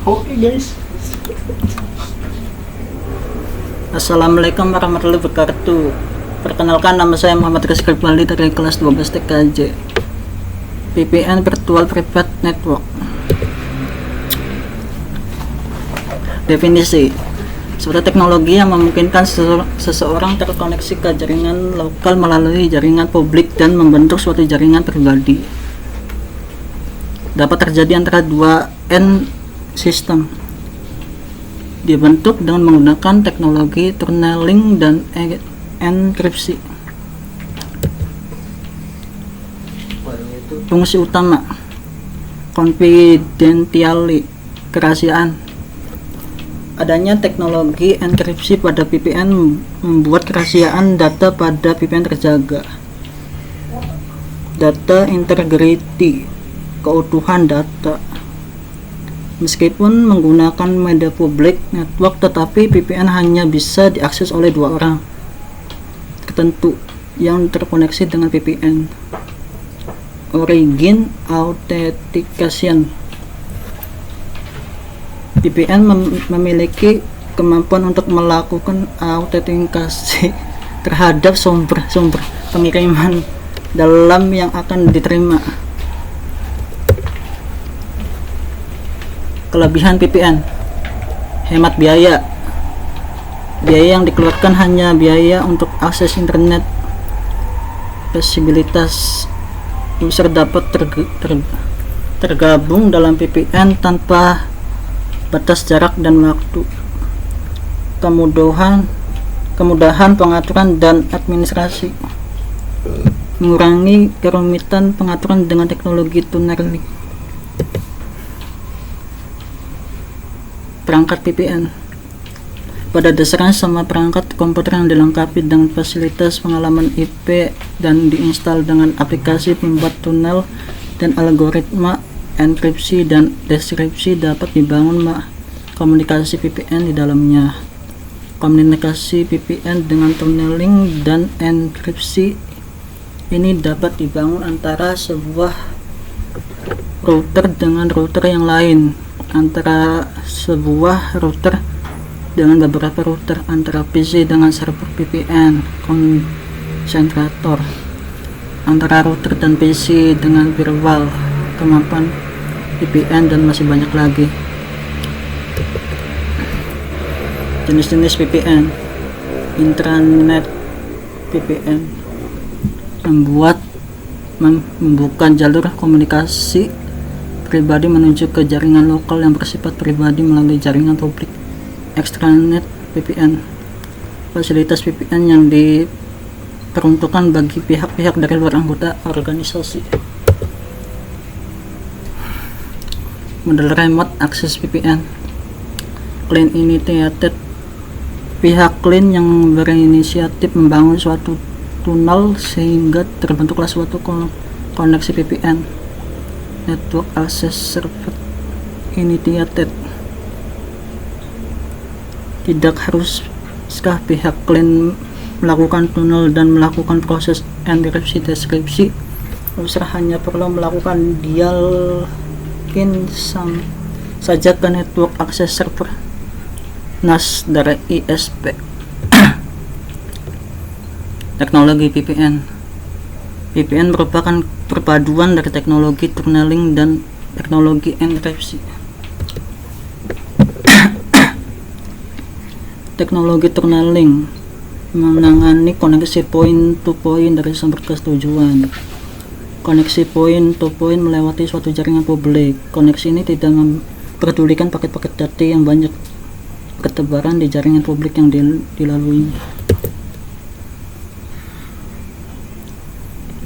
Oke guys. Assalamualaikum warahmatullahi wabarakatuh. Perkenalkan, nama saya Muhammad Rizky Bali dari kelas 12 TKJ. VPN Virtual Private Network. Definisi: suatu teknologi yang memungkinkan seseorang terkoneksi ke jaringan lokal melalui jaringan publik dan membentuk suatu jaringan pribadi. Dapat terjadi antara dua end system. Dibentuk dengan menggunakan teknologi tunneling dan enkripsi. Fungsi utama: confidentiality, kerahasiaan. Adanya teknologi enkripsi pada VPN membuat kerahasiaan data pada VPN terjaga. Data integrity, keutuhan data. Meskipun menggunakan media publik network, tetapi VPN hanya bisa diakses oleh dua orang tertentu yang terkoneksi dengan VPN. Origin authentication. VPN memiliki kemampuan untuk melakukan autentikasi terhadap sumber pengiriman dalam yang akan diterima. Kelebihan VPN: hemat biaya. Biaya yang dikeluarkan hanya biaya untuk akses internet. Fleksibilitas: user dapat tergabung dalam VPN tanpa batas jarak dan waktu. Kemudahan pengaturan dan administrasi. Mengurangi kerumitan pengaturan dengan teknologi tunneling. Perangkat VPN: pada dasarnya semua perangkat komputer yang dilengkapi dengan fasilitas pengalaman IP dan diinstal dengan aplikasi pembuat tunnel dan algoritma enkripsi dan deskripsi dapat dibangun komunikasi VPN di dalamnya. Komunikasi VPN dengan tunneling dan enkripsi ini dapat dibangun antara sebuah router dengan router yang lain, antara sebuah router dengan beberapa router, antara PC dengan server VPN konsentrator, antara router dan PC dengan firewall, kemampuan VPN, dan masih banyak lagi. Jenis-jenis VPN: intranet VPN membuka jalur komunikasi pribadi menuju ke jaringan lokal yang bersifat pribadi melalui jaringan publik. Extranet VPN, fasilitas VPN yang diperuntukkan bagi pihak-pihak dari luar anggota organisasi. Model remote access VPN. Client initiated, pihak klien yang berinisiatif membangun suatu tunnel sehingga terbentuklah suatu koneksi VPN. Network access server initiated, tidak haruskah pihak klien melakukan tunnel dan melakukan proses enkripsi deskripsi. User hanya perlu melakukan dialogin saja ke network access server NAS dari ISP. Teknologi VPN. VPN merupakan perpaduan dari teknologi tunneling dan teknologi enkripsi. Teknologi tunneling menangani koneksi point to point dari sumber ke tujuan. Koneksi point to point melewati suatu jaringan publik. Koneksi ini tidak memperdulikan paket-paket data yang banyak bertebaran di jaringan publik yang dilaluinya.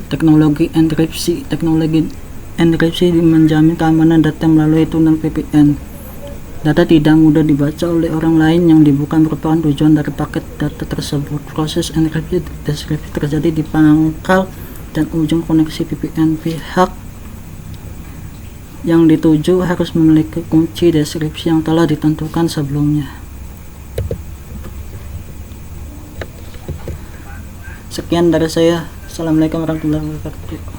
Teknologi enkripsi. Teknologi enkripsi menjamin keamanan data melalui tunnel VPN. Data tidak mudah dibaca oleh orang lain yang bukan merupakan tujuan dari paket data tersebut. Proses enkripsi deskripsi terjadi di pangkal dan ujung koneksi VPN. Pihak yang dituju harus memiliki kunci deskripsi yang telah ditentukan sebelumnya. Sekian dari saya. Assalamualaikum warahmatullahi wabarakatuh.